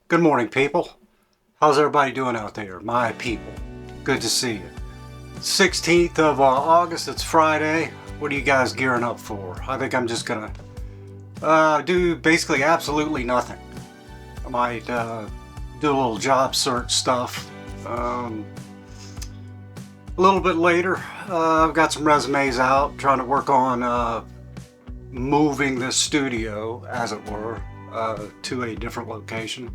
Good morning, people. How's everybody doing out there? My people. Good to see you. 16th of August, it's Friday. What are you guys gearing up for? I think I'm just gonna do basically absolutely nothing. I might do a little job search stuff. A little bit later, I've got some resumes out, trying to work on moving this studio, as it were, to a different location.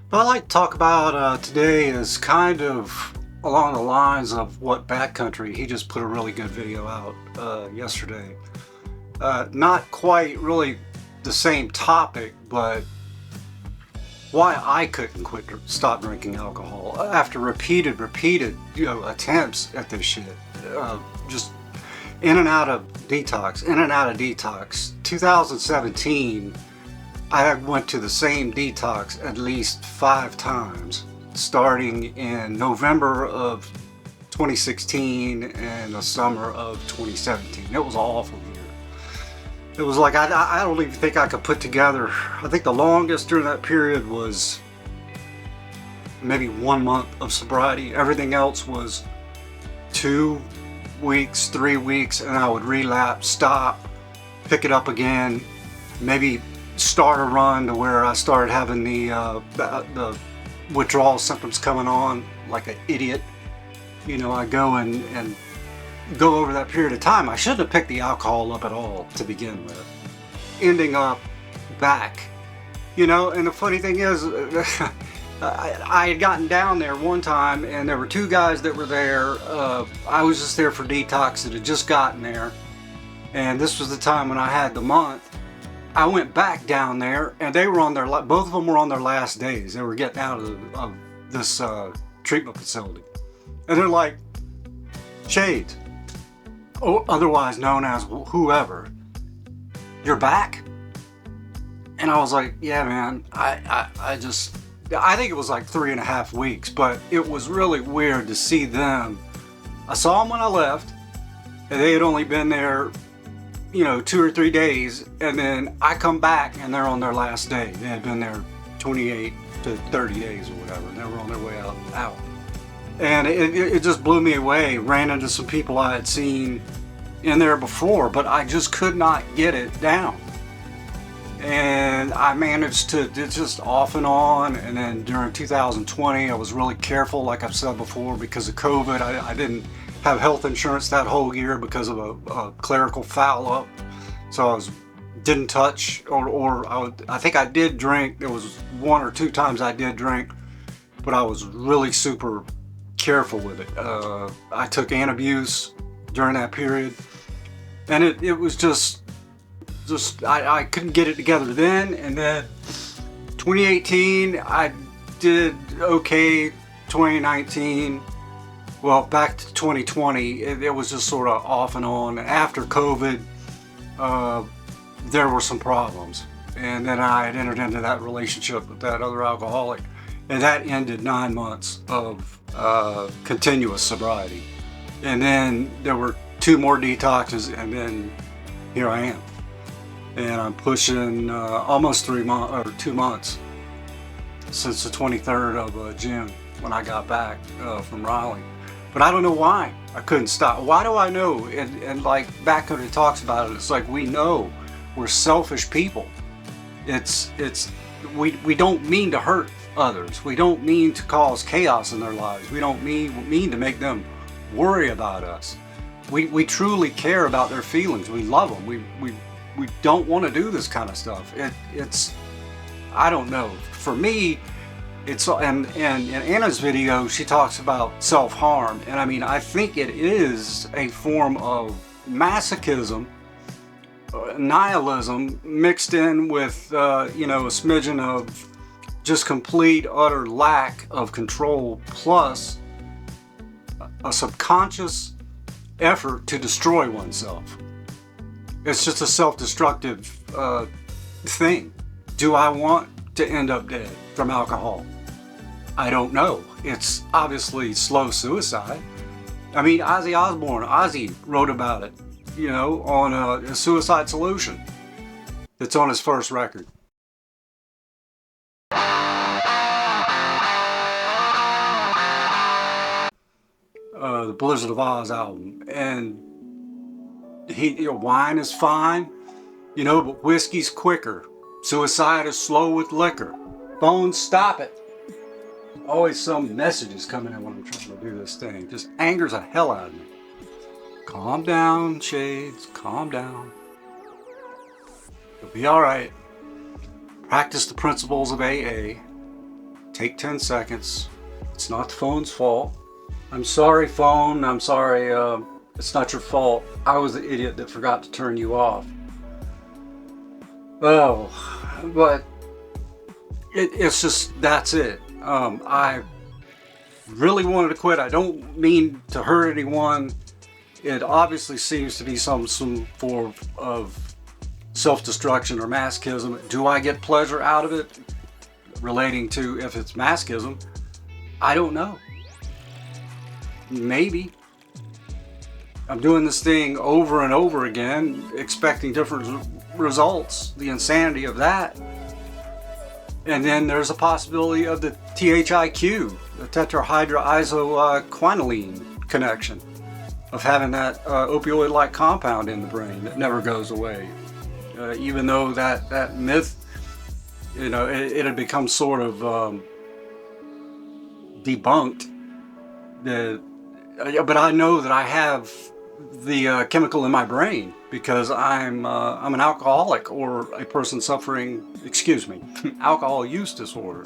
What I'd like to talk about today is kind of along the lines of what Backcountry, he just put a really good video out yesterday. Not quite really the same topic, but why I couldn't stop drinking alcohol after repeated attempts at this shit. Just in and out of detox. 2017, I went to the same detox at least 5 times, starting in November of 2016 and the summer of 2017. It was an awful year. It was like, I don't even think I could put together, I think the longest during that period was maybe 1 month of sobriety. Everything else was 2 weeks, 3 weeks, and I would relapse, stop, pick it up again, maybe start a run to where I started having the withdrawal symptoms coming on like an idiot. You know, I go and go over that period of time. I shouldn't have picked the alcohol up at all to begin with. Ending up back, you know, and the funny thing is, I had gotten down there one time and there were 2 guys that were there. I was just there for detox that had just gotten there. And this was the time when I had the month. I went back down there and they were on their, both of them were on their last days. They were getting out of this treatment facility. And they're like, Shades, or otherwise known as whoever, you're back? And I was like, yeah, man, I think it was like 3.5 weeks, but it was really weird to see them. I saw them when I left and they had only been there, you know, 2 or 3 days, and then I come back and they're on their last day. They had been there 28 to 30 days or whatever, and they were on their way out. And it just blew me away. Ran into some people I had seen in there before, but I just could not get it down. And I managed to, it's just off and on. And then during 2020, I was really careful, like I've said before, because of COVID. I didn't have health insurance that whole year because of a clerical foul up. So didn't touch, I think I did drink. There was 1 or 2 times I did drink, but I was really super careful with it. I took Antabuse during that period, and it was just I couldn't get it together then. And then 2018 I did okay. 2019, well, back to 2020, it was just sort of off and on. After COVID, there were some problems, and then I had entered into that relationship with that other alcoholic, and that ended 9 months of continuous sobriety. And then there were 2 more detoxes, and then here I am. And I'm pushing almost 2 months since the 23rd of June when I got back from Raleigh. But I don't know why I couldn't stop. Why do I know? And like Backcountry talks about it, it's like we know we're selfish people. We don't mean to hurt others. We don't mean to cause chaos in their lives. We don't mean to make them worry about us. We truly care about their feelings. We love them. We don't want to do this kind of stuff. It's I don't know. For me, it's, and in Anna's video, she talks about self-harm. And I mean, I think it is a form of masochism, nihilism, mixed in with, you know, a smidgen of just complete, utter lack of control, plus a subconscious effort to destroy oneself. It's just a self-destructive thing. Do I want to end up dead from alcohol? I don't know. It's obviously slow suicide. I mean, Ozzy wrote about it, you know, on a Suicide Solution. That's on his first record. the Blizzard of Oz album, and wine is fine, but whiskey's quicker. Suicide is slow with liquor. Phones, stop it. Always some messages coming in when I'm trying to do this thing. Just angers the hell out of me. Calm down, Shades. Calm down. You'll be alright. Practice the principles of AA. Take 10 seconds. It's not the phone's fault. I'm sorry, phone. I'm sorry. It's not your fault. I was the idiot that forgot to turn you off. Oh, but it's just, that's it. I really wanted to quit. I don't mean to hurt anyone. It obviously seems to be some form of self-destruction or masochism. Do I get pleasure out of it? Relating to if it's masochism, I don't know. Maybe. I'm doing this thing over and over again, expecting different results. The insanity of that. And then there's a possibility of the THIQ, the tetrahydroisoquinoline connection, of having that opioid-like compound in the brain that never goes away. Even though that myth, it had become sort of debunked. But I know that I have the chemical in my brain because I'm an alcoholic or a person suffering, alcohol use disorder,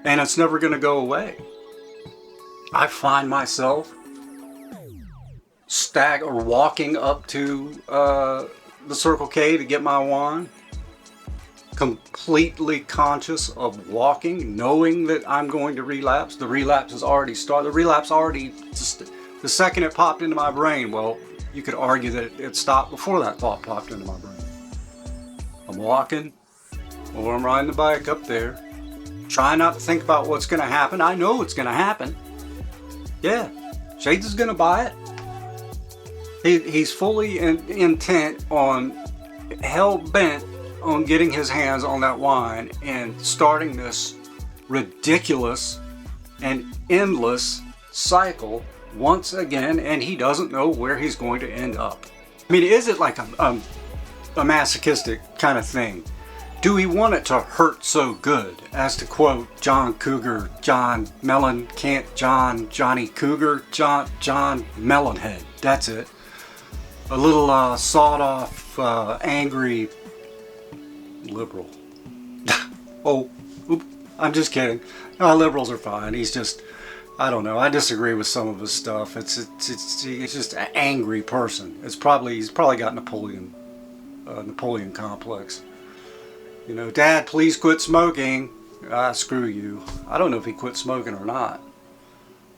and it's never going to go away. I find myself walking up to the Circle K to get my wine, completely conscious of walking, knowing that I'm going to relapse. The relapse has already started. The second it popped into my brain, well, you could argue that it stopped before that thought popped into my brain. I'm walking, or I'm riding the bike up there, trying not to think about what's going to happen. I know it's going to happen. Yeah, Shades is going to buy it. He's fully intent on, hell-bent on getting his hands on that wine and starting this ridiculous and endless cycle once again, and he doesn't know where he's going to end up. I mean, is it like a masochistic kind of thing? Do we want it to hurt so good? As to quote John Cougar, Johnny Cougar, John Melonhead. That's it. A little sawed-off, angry liberal. I'm just kidding. No, liberals are fine. He's just, I don't know. I disagree with some of his stuff. It's just an angry person. He's probably got Napoleon complex. Dad, please quit smoking. Screw you. I don't know if he quit smoking or not.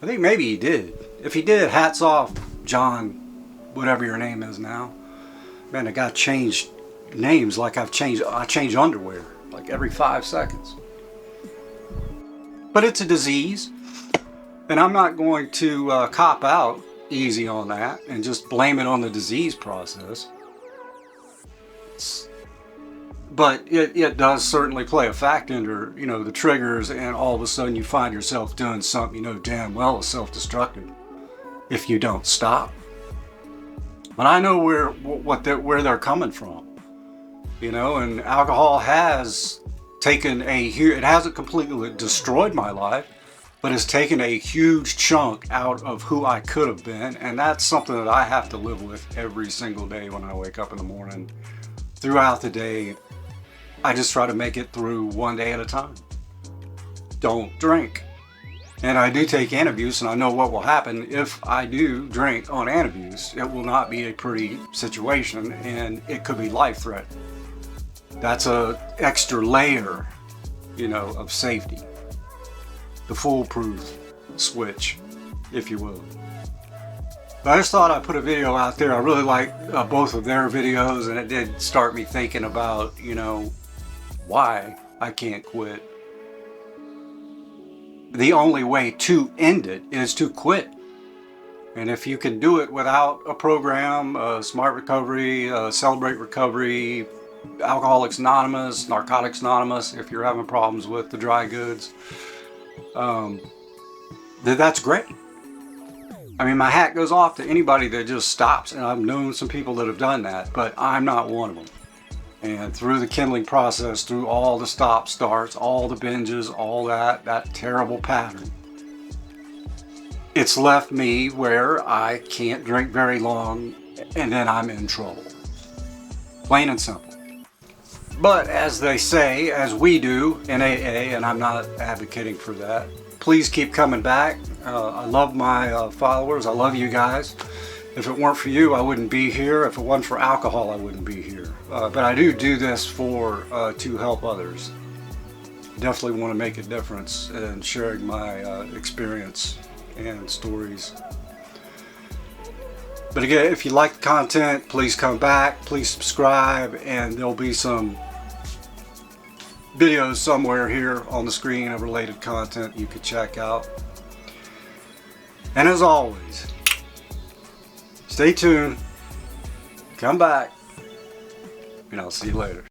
I think maybe he did. If he did, hats off, John, whatever your name is now. Man, I got changed names like I change underwear like every 5 seconds. But it's a disease, and I'm not going to cop out easy on that and just blame it on the disease process. But it does certainly play a factor into, the triggers, and all of a sudden you find yourself doing something damn well is self-destructive if you don't stop. But I know where they're coming from, and alcohol has taken it hasn't completely destroyed my life, but it's taken a huge chunk out of who I could have been, and that's something that I have to live with every single day when I wake up in the morning. Throughout the day, I just try to make it through one day at a time. Don't drink. And I do take Antabuse, and I know what will happen if I do drink on Antabuse. It will not be a pretty situation, and it could be life-threatening. That's a extra layer, of safety. The foolproof switch, if you will. But I just thought I'd put a video out there. I really like both of their videos, and it did start me thinking about, why I can't quit. The only way to end it is to quit. And if you can do it without a program, Smart Recovery, Celebrate Recovery, Alcoholics Anonymous, Narcotics Anonymous, if you're having problems with the dry goods, that's great. I mean, my hat goes off to anybody that just stops, and I've known some people that have done that, but I'm not one of them. And through the kindling process, through all the stop starts, all the binges, all that terrible pattern, it's left me where I can't drink very long, and then I'm in trouble. Plain and simple. But as they say, as we do in AA, and I'm not advocating for that, please keep coming back. I love my followers. I love you guys. If it weren't for you, I wouldn't be here. If it wasn't for alcohol, I wouldn't be here. But I do this to help others. Definitely want to make a difference in sharing my experience and stories. But again, if you like the content, please come back, please subscribe, and there'll be some videos somewhere here on the screen of related content you could check out. And as always, stay tuned, come back, and I'll see you later.